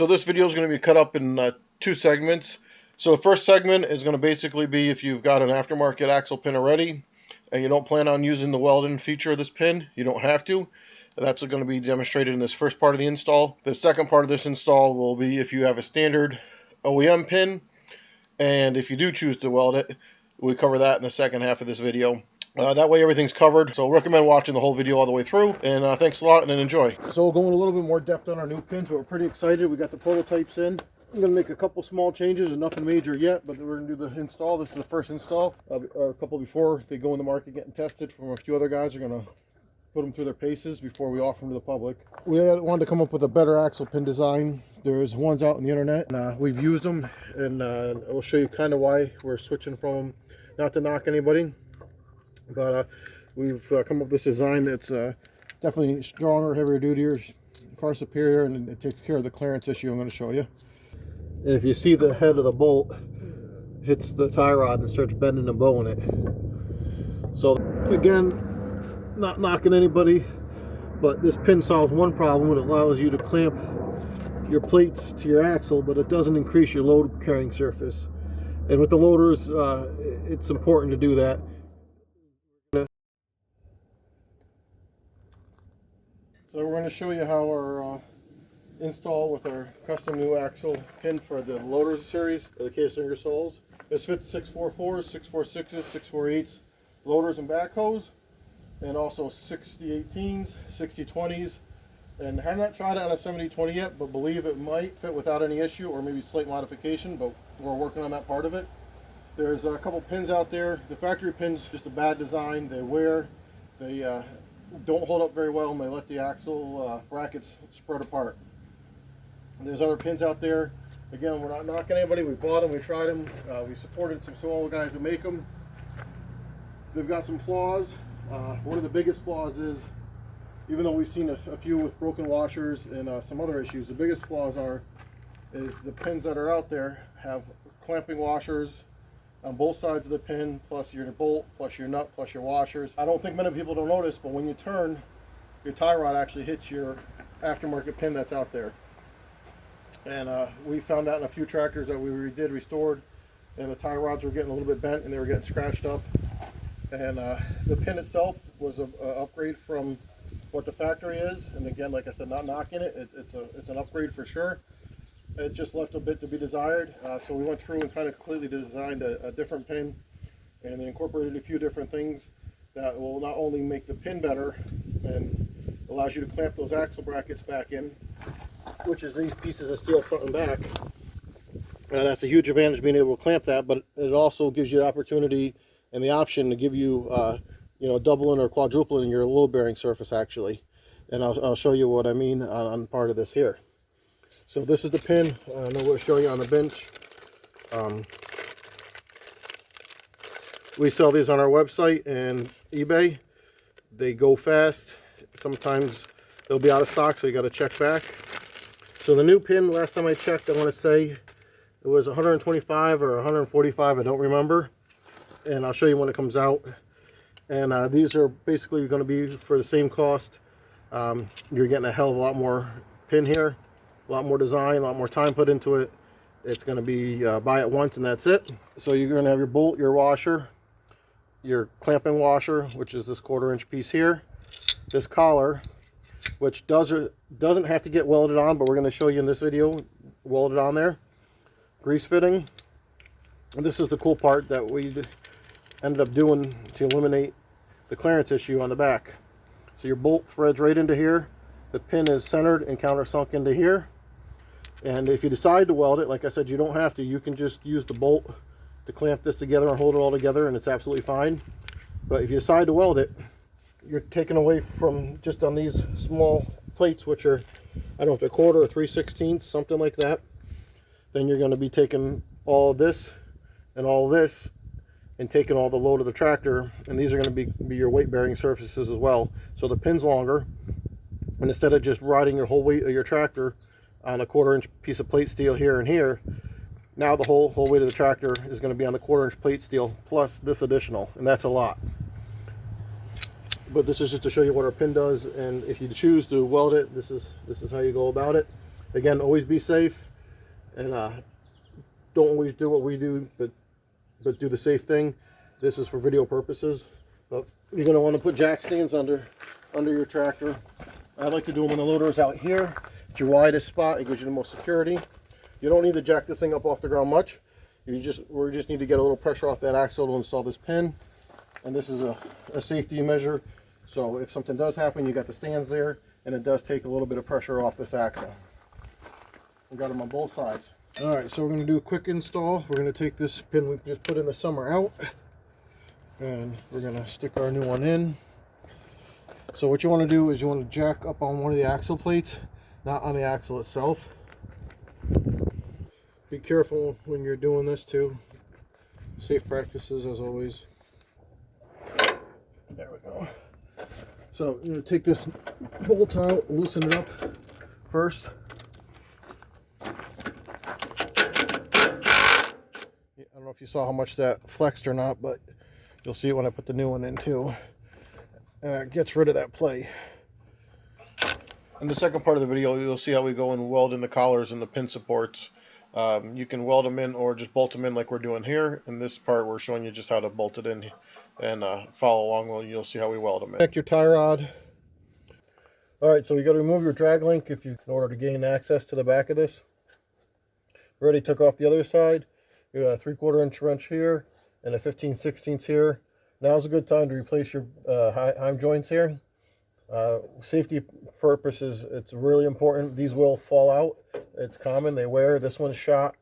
So this video is going to be cut up in two segments. So the first segment is going to basically be if you've got an aftermarket axle pin already and you don't plan on using the welding feature of this pin, you don't have to. That's going to be demonstrated in this first part of the install. The second part of this install will be if you have a standard OEM pin, and if you do choose to weld it, we cover that in the second half of this video. That way everything's covered, so recommend watching the whole video all the way through, and thanks a lot and enjoy. So we'll go in a little bit more depth on our new pins, but we're pretty excited. We got the prototypes in. I'm going to make a couple small changes and nothing major yet, but we're going to do the install. This is the first install, or a couple before they go in the market getting tested from a few other guys. Are going to put them through their paces before we offer them to the public. We wanted to come up with a better axle pin design. There's ones out on the internet, and we've used them, and we'll show you kind of why we're switching from them. Not to knock anybody, but we've come up with this design that's definitely stronger, heavier duty, far superior, and it takes care of the clearance issue I'm going to show you. And if you see the head of the bolt hits the tie rod and starts bending and bowing it. So again, not knocking anybody, but this pin solves one problem. It allows you to clamp your plates to your axle, but it doesn't increase your load carrying surface. And with the loaders, it's important to do that. So we're going to show you how our install with our custom new axle pin for the loaders series, for the case Ingersolls. This fits 644s, 646s, 648s loaders and backhoes, and also 6018s, 6020s. And I have not tried it on a 7020 yet, but believe it might fit without any issue, or maybe slight modification, but we're working on that part of it. There's a couple pins out there. The factory pins, just a bad design. They wear, they don't hold up very well, and they let the axle brackets spread apart. And there's other pins out there. Again, we're not knocking anybody. We bought them, we tried them. We supported some small guys that make them. They've got some flaws. One of the biggest flaws is, even though we've seen a few with broken washers and some other issues, the biggest flaws is the pins that are out there have clamping washers on both sides of the pin, plus your bolt, plus your nut, plus your washers. I don't think many people don't notice, but when you turn, your tie rod actually hits your aftermarket pin that's out there. And we found that in a few tractors that we restored, and the tie rods were getting a little bit bent and they were getting scratched up. And the pin itself was an upgrade from what the factory is, and again, like I said, not knocking it, it's an upgrade for sure. It just left a bit to be desired, so we went through and kind of completely designed a different pin, and incorporated a few different things that will not only make the pin better and allows you to clamp those axle brackets back in, which is these pieces of steel front and back. That's a huge advantage, being able to clamp that, but it also gives you the opportunity and the option to give you doubling or quadrupling your load bearing surface actually. And I'll show you what I mean on part of this here. So this is the pin. I'm going to show you on the bench. We sell these on our website and eBay. They go fast. Sometimes they'll be out of stock, so you got to check back. So the new pin, last time I checked, I want to say it was 125 or 145, I don't remember. And I'll show you when it comes out. And these are basically going to be for the same cost. You're getting a hell of a lot more pin here, a lot more design, a lot more time put into it. It's going to be buy it once and that's it. So you're going to have your bolt, your washer, your clamping washer, which is this 1/4 inch piece here, this collar, which doesn't have to get welded on, but we're going to show you in this video, welded on there, grease fitting. And this is the cool part that we ended up doing to eliminate the clearance issue on the back. So your bolt threads right into here. The pin is centered and countersunk into here. And if you decide to weld it, like I said, you don't have to. You can just use the bolt to clamp this together and hold it all together, and it's absolutely fine. But if you decide to weld it, you're taking away from just on these small plates, which are, I don't know if they're 1/4 or 3/16, something like that. Then you're going to be taking all of this and all of this and taking all the load of the tractor, and these are going to be your weight bearing surfaces as well. So the pin's longer, and instead of just riding your whole weight of your tractor on a 1/4 inch piece of plate steel here and here, now the whole weight of the tractor is going to be on the 1/4 inch plate steel plus this additional, and that's a lot. But this is just to show you what our pin does, and if you choose to weld it, this is how you go about it. Again, always be safe, and don't always do what we do, but do the safe thing. This is for video purposes. But you're going to want to put jack stands under your tractor. I like to do them when the loader is out here. It's your widest spot. It gives you the most security. You don't need to jack this thing up off the ground much. We just need to get a little pressure off that axle to install this pin. And this is a safety measure. So if something does happen, you got the stands there, and it does take a little bit of pressure off this axle. We got them on both sides. All right, so we're going to do a quick install. We're going to take this pin we just put in the summer out, and we're going to stick our new one in. So what you want to do is you want to jack up on one of the axle plates, not on the axle itself. Be careful when you're doing this too. Safe practices as always. There we go. So you're going to take this bolt out, loosen it up first. I don't know if you saw how much that flexed or not, but you'll see it when I put the new one in too. And it gets rid of that play. In the second part of the video, you'll see how we go and weld in the collars and the pin supports. You can weld them in or just bolt them in like we're doing here. In this part, we're showing you just how to bolt it in, and follow along. Well, you'll see how we weld them in. Connect your tie rod. All right, so you got to remove your drag link in order to gain access to the back of this. We already took off the other side. You got a 3/4 inch wrench here and a 15/16 here. Now's a good time to replace your heim joints here. Safety purposes, it's really important. These will fall out. It's common, they wear. This one's shot.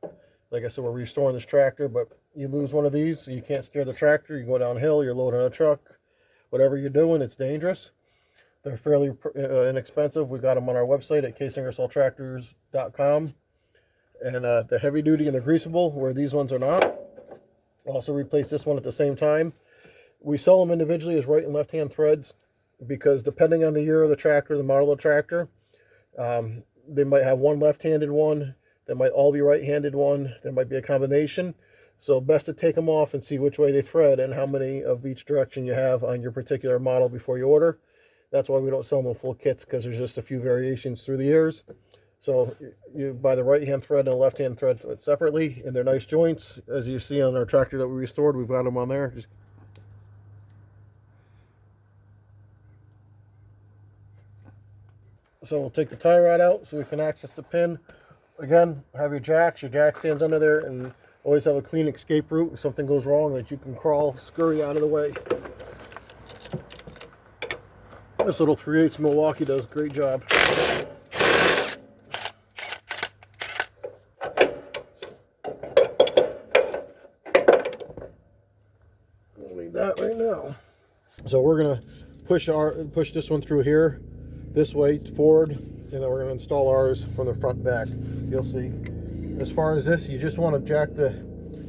Like I said, we're restoring this tractor, but you lose one of these, you can't steer the tractor. You go downhill, you're loading a truck. Whatever you're doing, it's dangerous. They're fairly inexpensive. We got them on our website at Ingersolltractors.com. And they're heavy duty and they're greasable, where these ones are not. Also replace this one at the same time. We sell them individually as right and left hand threads, because depending on the year of the tractor, the model of the tractor, they might have one left-handed one, they might all be right-handed one, there might be a combination. So best to take them off and see which way they thread and how many of each direction you have on your particular model before you order. That's why we don't sell them in full kits, because there's just a few variations through the years. So you buy the right-hand thread and the left-hand thread separately, and they're nice joints. As you see on our tractor that we restored, we've got them on there. So we'll take the tie rod out so we can access the pin. Again, have your jack stands under there, and always have a clean escape route if something goes wrong, that you can crawl, scurry out of the way. This little 3/8 Milwaukee does a great job. We'll need that right now. So we're gonna push this one through here, this way forward, and then we're going to install ours from the front and back. You'll see. As far as this, you just want to jack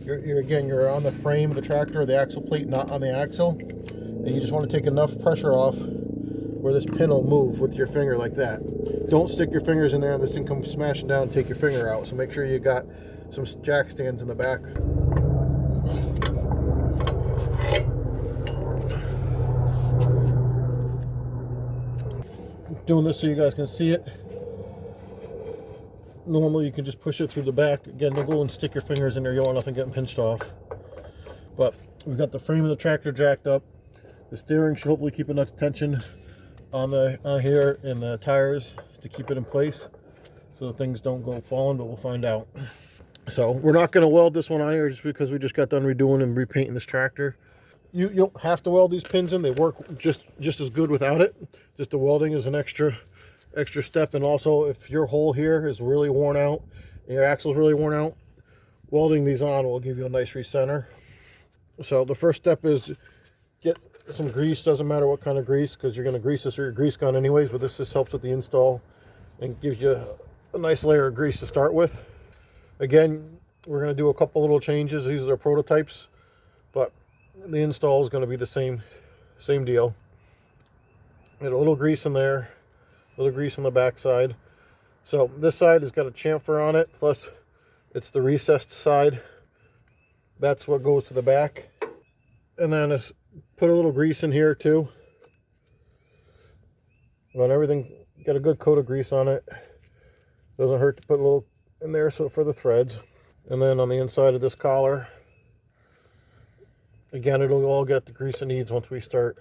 you're on the frame of the tractor, the axle plate, not on the axle, and you just want to take enough pressure off where this pin will move with your finger like that. Don't stick your fingers in there and this thing comes smashing down and take your finger out. So make sure you got some jack stands in the back. Doing this so you guys can see it. Normally you can just push it through the back. Again, don't go and stick your fingers in there. You don't want nothing getting pinched off. But we've got the frame of the tractor jacked up. The steering should hopefully keep enough tension on here, and the tires to keep it in place so things don't go falling, but we'll find out. So we're not going to weld this one on here just because we just got done redoing and repainting this tractor. You don't have to weld these pins in. They work just as good without it. Just the welding is an extra step. And also, if your hole here is really worn out and your axle's really worn out, welding these on will give you a nice recenter. So the first step is get some grease. Doesn't matter what kind of grease, because you're going to grease this with your grease gun anyways, but this just helps with the install and gives you a nice layer of grease to start with. Again, we're going to do a couple little changes. These are prototypes, but the install is going to be the same deal. Get a little grease in there, a little grease on the back side. So this side has got a chamfer on it, plus it's the recessed side. That's what goes to the back. And then put a little grease in here too. On everything, got a good coat of grease on it. Doesn't hurt to put a little in there so for the threads. And then on the inside of this collar, again, it'll all get the grease it needs once we start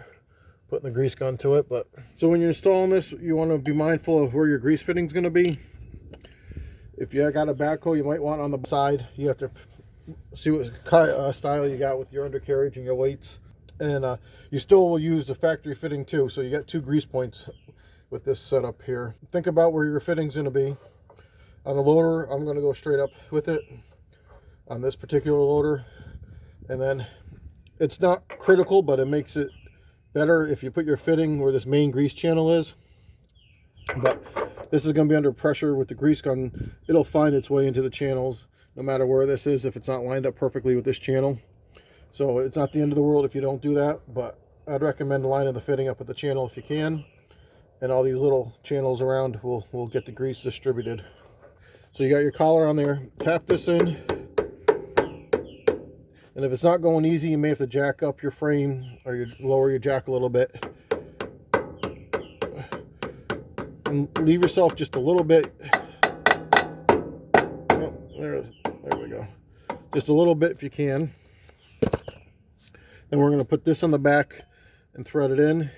putting the grease gun to it. But so when you're installing this, you want to be mindful of where your grease fitting is going to be. If you got a backhoe, you might want on the side. You have to see what style you got with your undercarriage and your weights. And you still will use the factory fitting too. So you got 2 grease points with this setup here. Think about where your fitting's going to be. On the loader, I'm going to go straight up with it on this particular loader. And then it's not critical, but it makes it better if you put your fitting where this main grease channel is. But this is going to be under pressure with the grease gun. It'll find its way into the channels no matter where this is if it's not lined up perfectly with this channel. So it's not the end of the world if you don't do that, but I'd recommend lining the fitting up at the channel if you can. And all these little channels around will get the grease distributed. So you got your collar on there. Tap this in. And if it's not going easy, you may have to jack up your frame or you lower your jack a little bit. And leave yourself just a little bit. Oh, there we go. Just a little bit if you can. Then we're going to put this on the back and thread it in.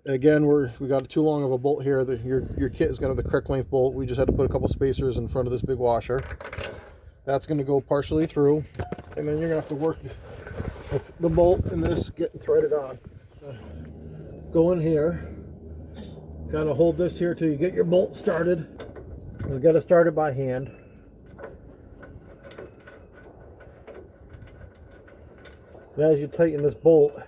Again, we got too long of a bolt here. Your kit is going to have the correct length bolt. We just had to put a couple spacers in front of this big washer. That's going to go partially through. And then you're going to have to work with the bolt and this getting threaded on. Go in here. Kind of hold this here till you get your bolt started. You got to start it by hand. And as you tighten this bolt,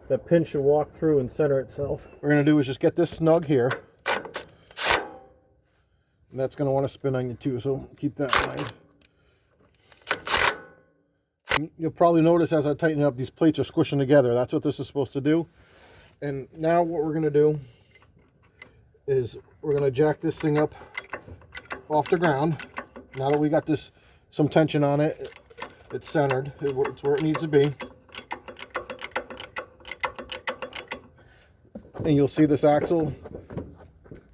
that pin should walk through and center itself. What we're going to do is just get this snug here. And that's going to want to spin on you too, so keep that in mind. You'll probably notice as I tighten it up, these plates are squishing together. That's what this is supposed to do. And now what we're going to do is we're going to jack this thing up off the ground. Now that we got this some tension on it, it's centered. It's where it needs to be. And you'll see this axle.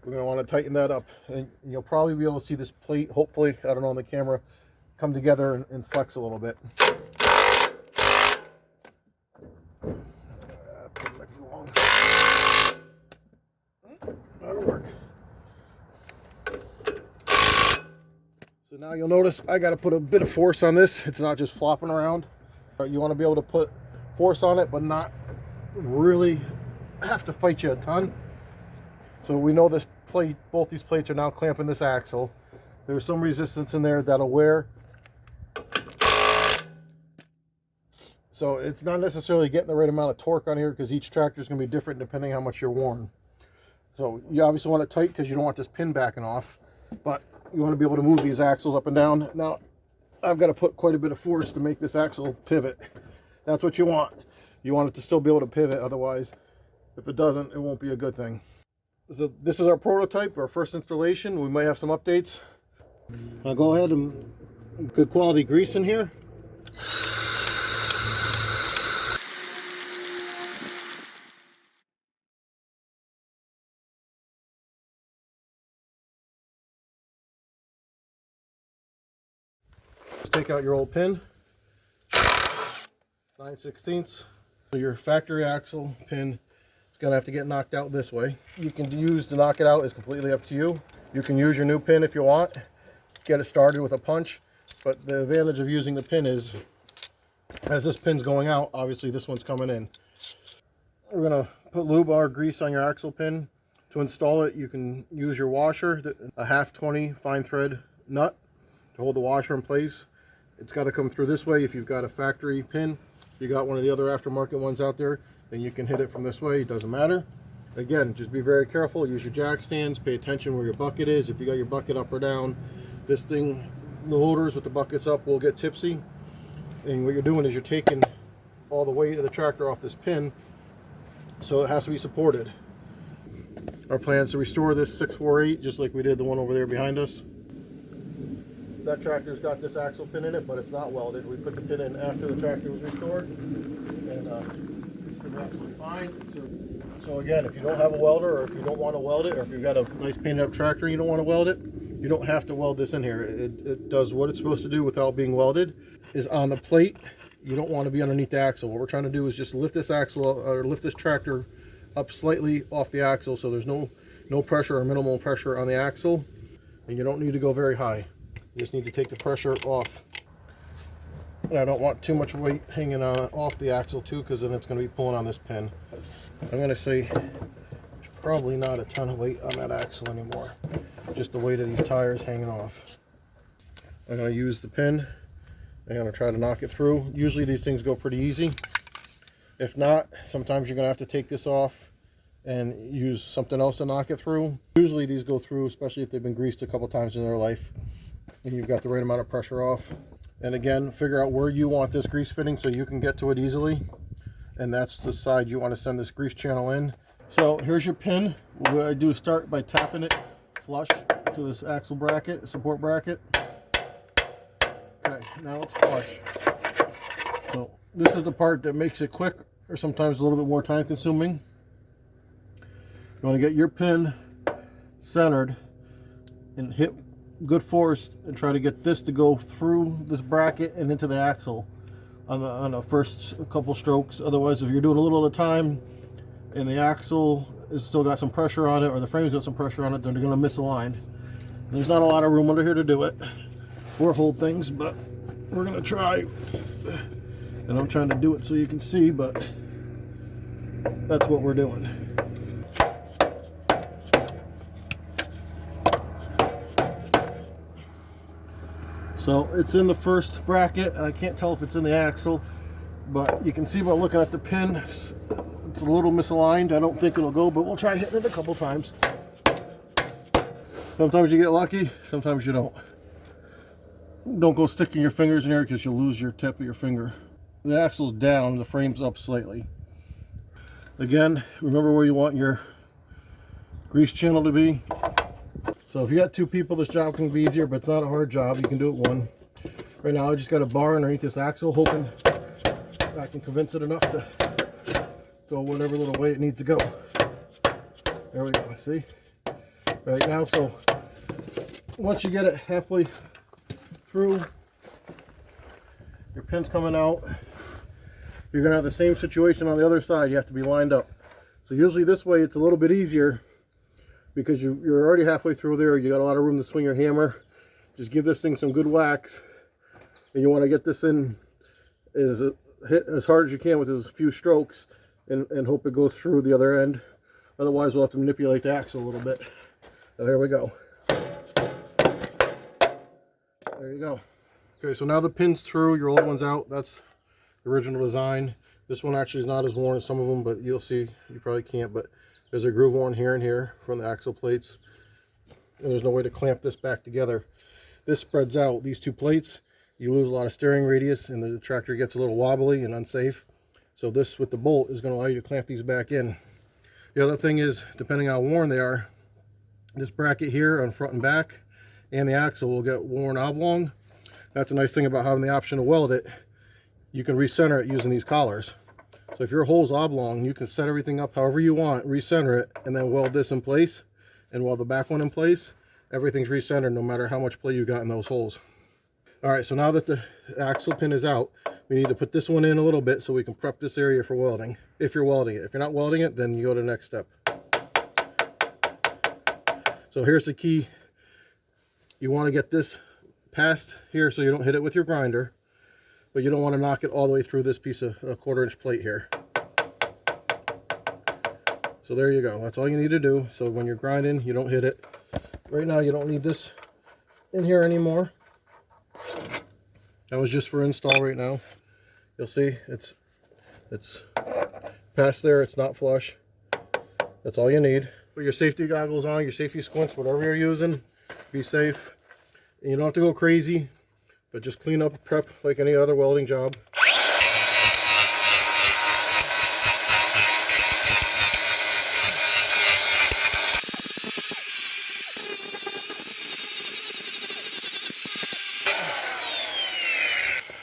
We're going to want to tighten that up. And you'll probably be able to see this plate, hopefully, I don't know on the camera, come together and flex a little bit. That'll work. So now you'll notice I got to put a bit of force on this. It's not just flopping around. You want to be able to put force on it, but not really have to fight you a ton. So we know this plate, both these plates are now clamping this axle. There's some resistance in there that'll wear. So it's not necessarily getting the right amount of torque on here because each tractor is going to be different depending how much you're worn. So you obviously want it tight because you don't want this pin backing off, but you want to be able to move these axles up and down. Now I've got to put quite a bit of force to make this axle pivot. That's what you want. You want it to still be able to pivot, otherwise if it doesn't, it won't be a good thing. So this is our prototype, our first installation. We might have some updates. I'll go ahead and good quality grease in here. Just take out your old pin, 9/16. So your factory axle pin is going to have to get knocked out this way. You can use to knock it out, is completely up to you. You can use your new pin if you want. Get it started with a punch. But the advantage of using the pin is, as this pin's going out, obviously this one's coming in. We're going to put lube or grease on your axle pin. To install it, you can use your washer, a 1/2-20 fine thread nut to hold the washer in place. It's got to come through this way if you've got a factory pin. If you got one of the other aftermarket ones out there, then you can hit it from this way. It doesn't matter. Again, just be very careful. Use your jack stands. Pay attention where your bucket is. If you got your bucket up or down, this thing, the loaders with the buckets up will get tipsy. And what you're doing is you're taking all the weight of the tractor off this pin, so it has to be supported. Our plan is to restore this 648 just like we did the one over there behind us. That tractor's got this axle pin in it, but it's not welded. We put the pin in after the tractor was restored, and it's been absolutely fine. So again, if you don't have a welder, or if you don't want to weld it, or if you've got a nice painted up tractor and you don't want to weld it, You don't have to weld this in here. It does what it's supposed to do without being welded. Is on the plate. You don't want to be underneath the axle. What we're trying to do is just lift this axle or lift this tractor up slightly off the axle, so there's no pressure or minimal pressure on the axle, and you don't need to go very high. You just need to take the pressure off. And I don't want too much weight hanging off the axle too, because then it's going to be pulling on this pin. I'm going to say probably not a ton of weight on that axle anymore. Just the weight of these tires hanging off. I'm going to use the pin. I'm going to try to knock it through. Usually these things go pretty easy. If not, sometimes you're going to have to take this off and use something else to knock it through. Usually these go through, especially if they've been greased a couple times in their life and you've got the right amount of pressure off. And again, figure out where you want this grease fitting so you can get to it easily. And that's the side you want to send this grease channel in. So here's your pin. What I do is start by tapping it flush to this axle bracket, support bracket. Okay, now it's flush. So this is the part that makes it quick, or sometimes a little bit more time consuming. You want to get your pin centered and hit good force and try to get this to go through this bracket and into the axle on the first couple strokes. Otherwise, if you're doing a little at a time and the axle has still got some pressure on it, or the frame's got some pressure on it, then they're going to misalign. There's not a lot of room under here to do it or hold things, but we're going to try. And I'm trying to do it so you can see, but that's what we're doing. So it's in the first bracket, and I can't tell if it's in the axle, but you can see by looking at the pin, it's a little misaligned. I don't think it'll go, but we'll try hitting it a couple times. Sometimes you get lucky, sometimes you don't. Don't go sticking your fingers in there because you'll lose your tip of your finger. The axle's down, the frame's up slightly. Again, remember where you want your grease channel to be. So if you got two people, this job can be easier, but it's not a hard job. You can do it one. Right now I just got a bar underneath this axle, hoping I can convince it enough to go whatever little way it needs to go. There we go, see? Right now, so once you get it halfway through, your pin's coming out, you're going to have the same situation on the other side. You have to be lined up. So usually this way it's a little bit easier because you're already halfway through there. You got a lot of room to swing your hammer. Just give this thing some good whacks, and you want to get this in hit as hard as you can with as few strokes, and hope it goes through the other end. Otherwise we'll have to manipulate the axle a little bit. So there we go. There you go. Okay, so now the pin's through, your old one's out. That's the original design. This one actually is not as worn as some of them, but you'll see, you probably can't, but there's a groove on here and here from the axle plates. And there's no way to clamp this back together. This spreads out, these two plates, you lose a lot of steering radius and the tractor gets a little wobbly and unsafe. So this with the bolt is going to allow you to clamp these back in. The other thing is, depending on how worn they are, this bracket here on front and back and the axle will get worn oblong. That's a nice thing about having the option to weld it. You can recenter it using these collars. So if your hole's oblong, you can set everything up however you want, recenter it, and then weld this in place and weld the back one in place. Everything's recentered no matter how much play you got in those holes. Alright, so now that the axle pin is out, we need to put this one in a little bit so we can prep this area for welding. If you're welding it. If you're not welding it, then you go to the next step. So here's the key. You want to get this past here so you don't hit it with your grinder, but you don't want to knock it all the way through this piece of 1/4 inch plate here. So there you go. That's all you need to do. So when you're grinding, you don't hit it. Right now you don't need this in here anymore. That was just for install right now. You'll see it's past there, it's not flush. That's all you need. Put your safety goggles on, your safety squints, whatever you're using. Be safe. And you don't have to go crazy, but just clean up, prep like any other welding job.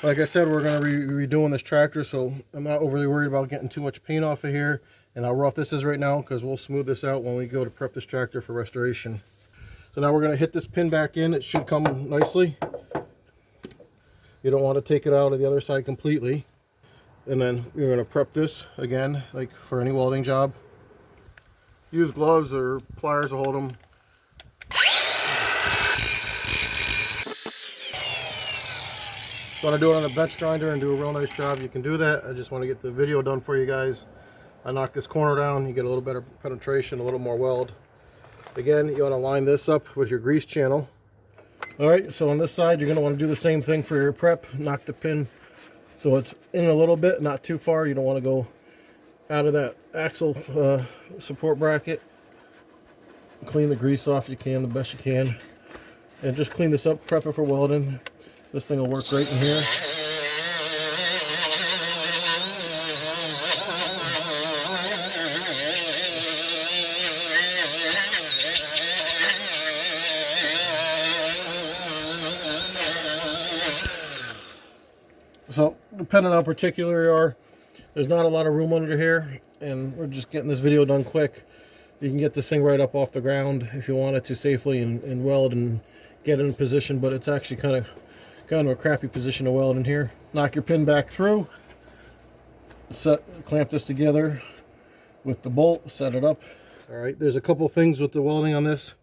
Like I said, we're going to be redoing this tractor, so I'm not overly worried about getting too much paint off of here and how rough this is right now, because we'll smooth this out when we go to prep this tractor for restoration. So now we're going to hit this pin back in. It should come nicely. You don't want to take it out of the other side completely. And then you're going to prep this again, like for any welding job. Use gloves or pliers to hold them. If you want to do it on a bench grinder and do a real nice job, you can do that. I just want to get the video done for you guys. I knock this corner down, you get a little better penetration, a little more weld. Again, you want to line this up with your grease channel. Alright, so on this side, you're going to want to do the same thing for your prep. Knock the pin so it's in a little bit, not too far. You don't want to go out of that axle support bracket. Clean the grease off you can, the best you can. And just clean this up, prep it for welding. This thing will work great in here. So, depending on how particular you are, there's not a lot of room under here, and we're just getting this video done quick. You can get this thing right up off the ground if you want it to safely and weld and get in position, but it's actually kind of a crappy position to weld in here. Knock your pin back through, clamp this together with the bolt, set it up. All right, there's a couple things with the welding on this.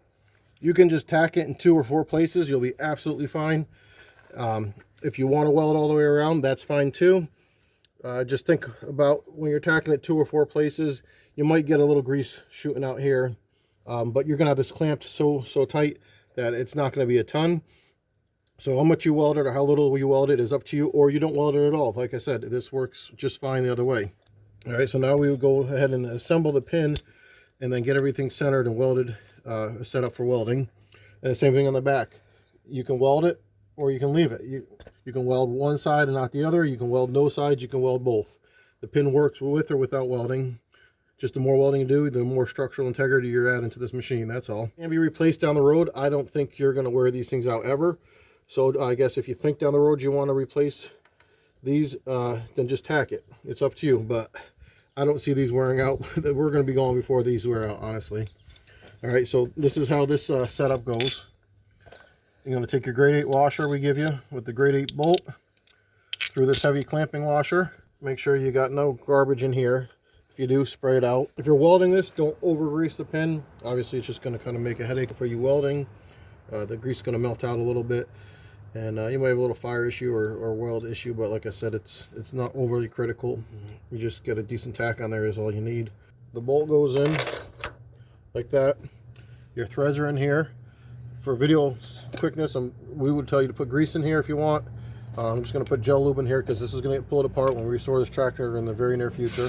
You can just tack it in 2 or 4 places. You'll be absolutely fine. If you want to weld all the way around, that's fine too. Just think about when you're tacking it 2 or 4 places, you might get a little grease shooting out here, but you're gonna have this clamped so tight that it's not gonna be a ton. So how much you weld it or how little you weld it is up to you, or you don't weld it at all. Like I said, this works just fine the other way. All right, so now we would go ahead and assemble the pin and then get everything centered and welded, set up for welding. And the same thing on the back. You can weld it or you can leave it. You can weld one side and not the other. You can weld no sides, you can weld both. The pin works with or without welding. Just the more welding you do, the more structural integrity you're adding to this machine, that's all. Can be replaced down the road. I don't think you're gonna wear these things out ever. So I guess if you think down the road you want to replace these, then just tack it. It's up to you, but I don't see these wearing out. We're going to be going before these wear out, honestly. All right, so this is how this setup goes. You're going to take your grade 8 washer we give you with the grade 8 bolt through this heavy clamping washer. Make sure you got no garbage in here. If you do, spray it out. If you're welding this, don't over grease the pin. Obviously, it's just going to kind of make a headache for you welding. The grease is going to melt out a little bit. And you might have a little fire issue or weld issue, but like I said, it's not overly critical. You just get a decent tack on there is all you need. The bolt goes in like that. Your threads are in here. For video quickness, we would tell you to put grease in here if you want. I'm just going to put gel lube in here because this is going to get pulled apart when we restore this tractor in the very near future.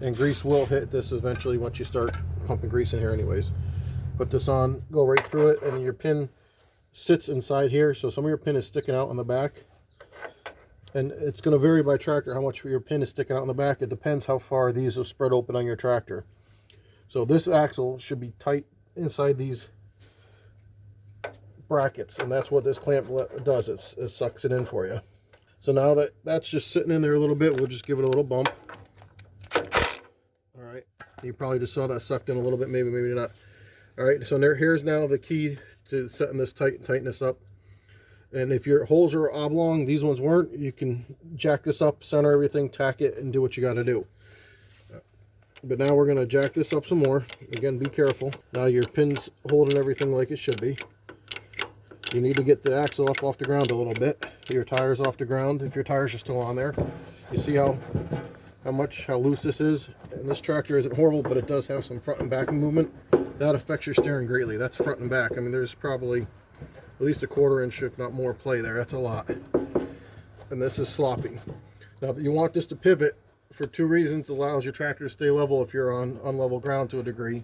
And grease will hit this eventually once you start pumping grease in here anyways. Put this on, go right through it, and your pin sits inside here, so some of your pin is sticking out on the back, and it's going to vary by tractor how much your pin is sticking out in the back. It depends how far these will spread open on your tractor. So this axle should be tight inside these brackets, and that's what this clamp does. It sucks it in for you. So now that that's just sitting in there a little bit, we'll just give it a little bump. All right, you probably just saw that sucked in a little bit, maybe not. All right, so here's now the key to setting this tight and tighten this up. And if your holes are oblong, these ones weren't, you can jack this up, center everything, tack it, and do what you got to do. But now we're going to jack this up some more. Again, be careful. Now your pin's holding everything like it should be. You need to get the axle up off the ground a little bit. Your tires off the ground if your tires are still on there. You see how loose this is? And this tractor isn't horrible, but it does have some front and back movement. That affects your steering greatly. That's front and back. I mean, there's probably at least a 1/4 inch, if not more, play there. That's a lot. And this is sloppy. Now, you want this to pivot for 2 reasons. It allows your tractor to stay level if you're on unlevel ground to a degree.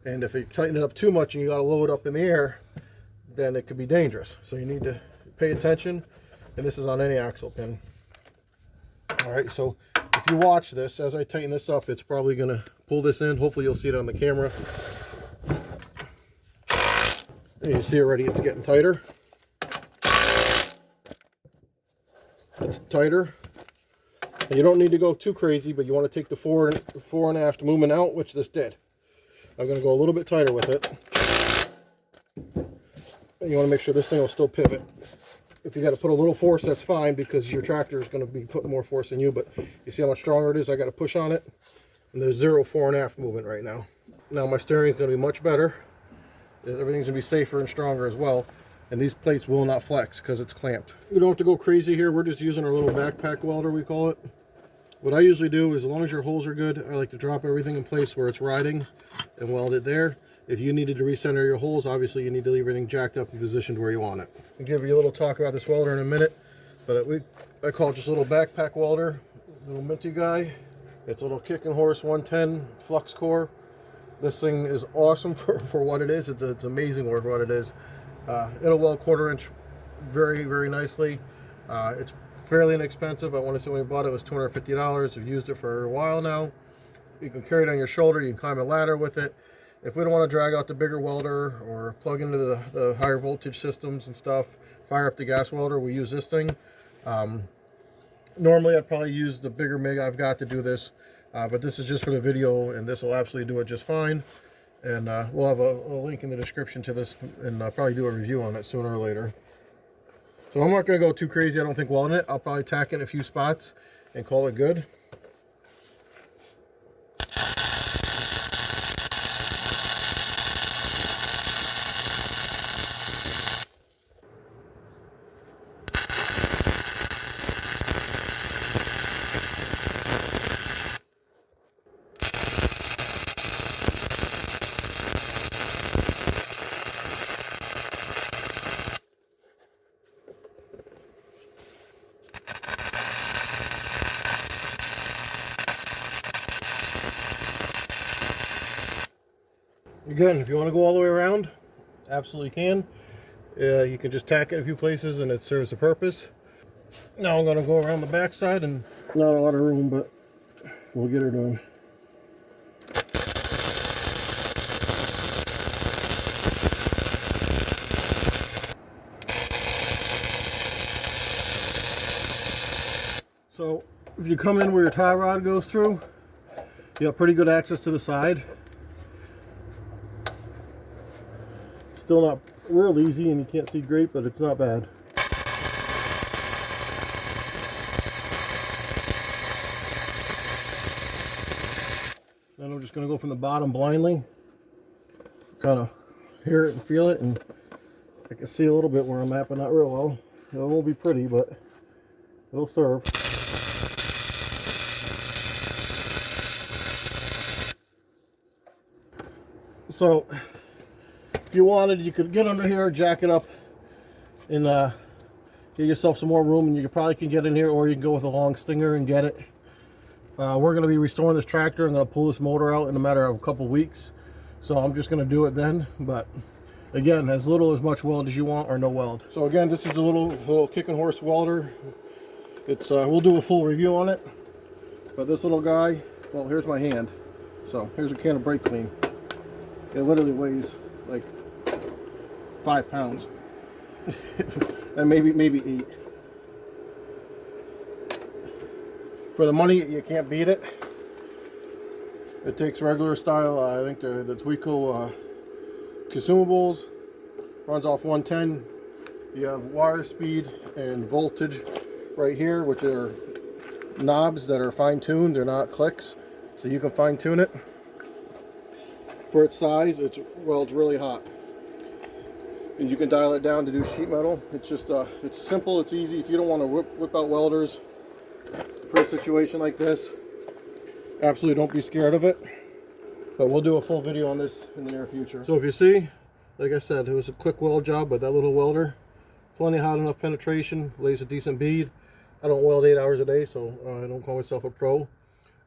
And if you tighten it up too much and you got to load up in the air, then it could be dangerous. So you need to pay attention. And this is on any axle pin. All right, so if you watch this, as I tighten this up, it's probably going to pull this in. Hopefully you'll see it on the camera. And you see already it's getting tighter. It's tighter. And you don't need to go too crazy, but you want to take the 4.5 movement out, which this did. I'm going to go a little bit tighter with it. And you want to make sure this thing will still pivot. If you got to put a little force, that's fine, because your tractor is going to be putting more force than you. But you see how much stronger it is? I got to push on it, and there's 0 4.5 movement right now. Now my steering is going to be much better. Everything's going to be safer and stronger as well. And these plates will not flex because it's clamped. We don't have to go crazy here. We're just using our little backpack welder, we call it. What I usually do is, as long as your holes are good, I like to drop everything in place where it's riding and weld it there. If you needed to recenter your holes, obviously you need to leave everything jacked up and positioned where you want it. I'll give you a little talk about this welder in a minute, but I call it just a little backpack welder, little minty guy. It's a little kicking horse 110 flux core. This thing is awesome for what it is. It's amazing for what it is. It'll weld 1/4 inch very, very nicely. It's fairly inexpensive. I want to say when we bought it, it was $250. I've used it for a while now. You can carry it on your shoulder. You can climb a ladder with it. If we don't want to drag out the bigger welder or plug into the higher voltage systems and stuff, fire up the gas welder, we use this thing. Normally I'd probably use the bigger MIG I've got to do this, but this is just for the video, and this will absolutely do it just fine. And we'll have a link in the description to this, and I'll probably do a review on it sooner or later. So I'm not going to go too crazy, I don't think, welding it. I'll probably tack in a few spots and call it good. Again, if you want to go all the way around, absolutely can. You can just tack it a few places and it serves the purpose. Now I'm going to go around the back side, and not a lot of room, but we'll get her done. So if you come in where your tie rod goes through, you have pretty good access to the side. Still not real easy, and you can't see great, but it's not bad. Then I'm just going to go from the bottom blindly, kind of hear it and feel it, and I can see a little bit where I'm at, but not real well. It won't be pretty, but it'll serve. So if you wanted, you could get under here, jack it up, and get yourself some more room, and you probably can get in here, or you can go with a long stinger and get it. We're going to be restoring this tractor. I'm going to pull this motor out in a matter of a couple weeks, so I'm just going to do it then. But again, as much weld as you want, or no weld. So again, this is a little kicking horse welder. It's we'll do a full review on it, but this little guy, well, here's my hand. So here's a can of brake clean. It literally weighs like 5 pounds and maybe 8. For the money, you can't beat it. It takes regular style, I think the Tweco consumables, runs off 110. You have wire speed and voltage right here, which are knobs that are fine-tuned. They're not clicks, so you can fine-tune it. For its size, it welds really hot. And you can dial it down to do sheet metal. It's just, it's simple, it's easy. If you don't want to whip out welders for a situation like this, absolutely don't be scared of it. But we'll do a full video on this in the near future. So if you see, like I said, it was a quick weld job, but that little welder, plenty hot enough penetration, lays a decent bead. I don't weld 8 hours a day, so I don't call myself a pro.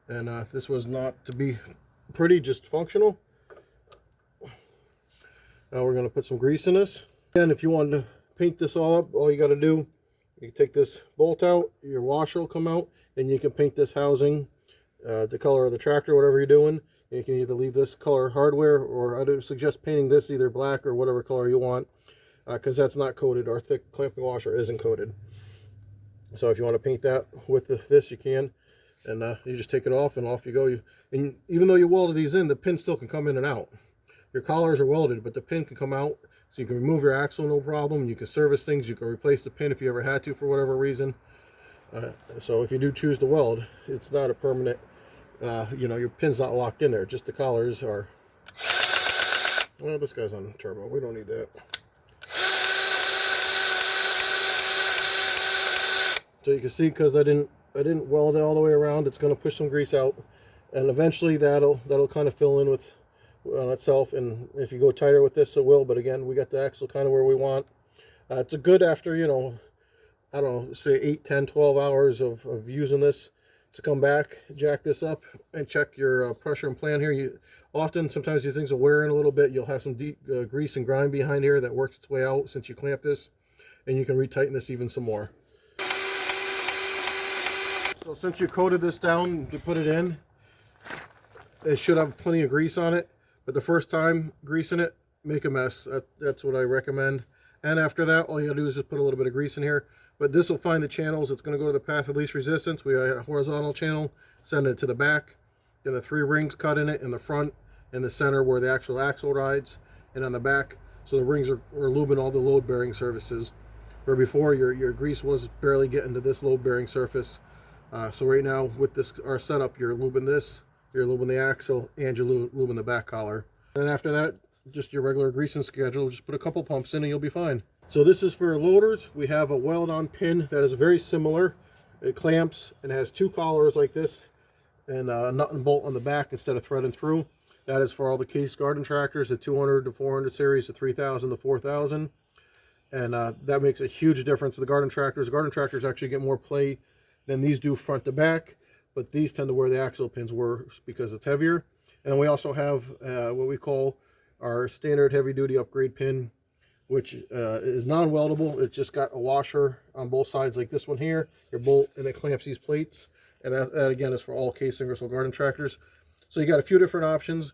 And this was not to be pretty, just functional. Now we're going to put some grease in this. And if you wanted to paint this all up, all you got to do, you can take this bolt out, your washer will come out, and you can paint this housing the color of the tractor, whatever you're doing. And you can either leave this color hardware, or I do suggest painting this either black or whatever color you want, because that's not coated. Our thick clamping washer isn't coated. So if you want to paint that with this, you can. And you just take it off, and off you go. And even though you welded these in, the pin still can come in and out. Your collars are welded, but the pin can come out So you can remove your axle, no problem. You can service things. You can replace the pin if you ever had to for whatever reason. So if you do choose to weld, it's not a permanent, you know, your pin's not locked in there. Just the collars are. Well, this guy's on turbo. We don't need that. So you can see, because I didn't weld it all the way around, it's going to push some grease out, and eventually that'll kind of fill in with on itself. And if you go tighter with this, it will. But again, we got the axle kind of where we want. It's a good, after, you know, I don't know, say 8, 10, 12 hours of using this, to come back, jack this up, and check your pressure and plan here. Sometimes these things will wear in a little bit. You'll have some deep grease and grime behind here that works its way out since you clamp this, and you can retighten this even some more. So since you coated this down, you put it in, it should have plenty of grease on it. But the first time greasing it, make a mess. That's what I recommend. And after that, all you gotta do is just put a little bit of grease in here. But this will find the channels. It's going to go to the path of least resistance. We have a horizontal channel, send it to the back. Then the 3 rings cut in it in the front, in the center where the actual axle rides, and on the back. So the rings are lubing all the load bearing surfaces. Where before your grease was barely getting to this load bearing surface. So right now with this our setup, you're lubing this, you're lubing the axle, and you're lubing the back collar. And then after that, just your regular greasing schedule. Just put a couple pumps in and you'll be fine. So this is for loaders. We have a weld-on pin that is very similar. It clamps and has 2 collars like this, and a nut and bolt on the back instead of threading through. That is for all the case garden tractors, the 200 to 400 series, the 3000 to 4000. And that makes a huge difference to the garden tractors. The garden tractors actually get more play than these do front to back, but these tend to wear the axle pins worse because it's heavier. And we also have what we call our standard heavy-duty upgrade pin, which is non-weldable. It's just got a washer on both sides like this one here, your bolt, and it clamps these plates. And that again is for all case Ingersoll garden tractors. So you got a few different options.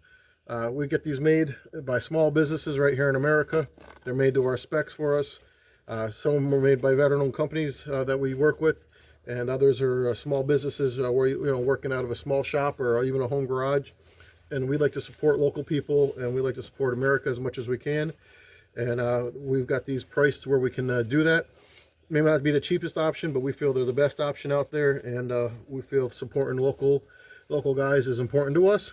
We get these made by small businesses right here in America. They're made to our specs for us. Some of them are made by veteran-owned companies that we work with, and others are small businesses where working out of a small shop or even a home garage. And we like to support local people, and we like to support America as much as we can. And we've got these priced where we can do that. May not be the cheapest option, but we feel they're the best option out there, and we feel supporting local guys is important to us.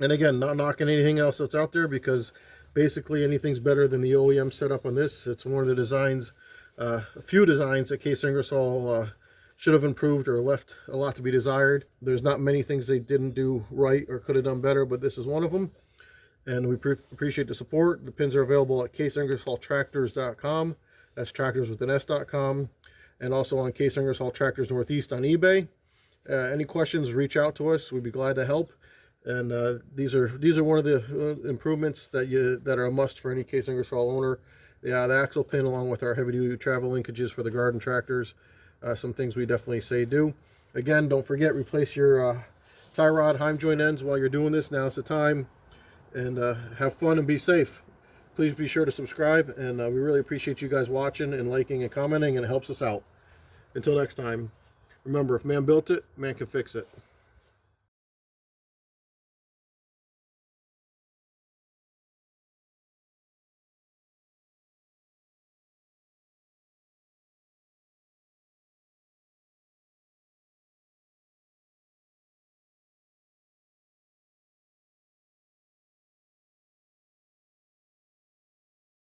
And again, not knocking anything else that's out there, because basically anything's better than the OEM setup on this. It's one of the designs, a few designs that Case Ingersoll should have improved or left a lot to be desired. There's not many things they didn't do right or could have done better, but this is one of them. And we appreciate the support. The pins are available at caseingersolltractors.com. That's tractors with an S.com. And also on Case Ingersoll Tractors Northeast on eBay. Any questions, reach out to us. We'd be glad to help. And these are one of the improvements that are a must for any Case Ingersoll owner. Yeah, the axle pin, along with our heavy-duty travel linkages for the garden tractors. Some things we definitely say do. Again, don't forget, replace your tie rod heim joint ends while you're doing this. Now's the time. And have fun and be safe. Please be sure to subscribe, and we really appreciate you guys watching and liking and commenting, and it helps us out. Until next time, remember, if man built it, man can fix it.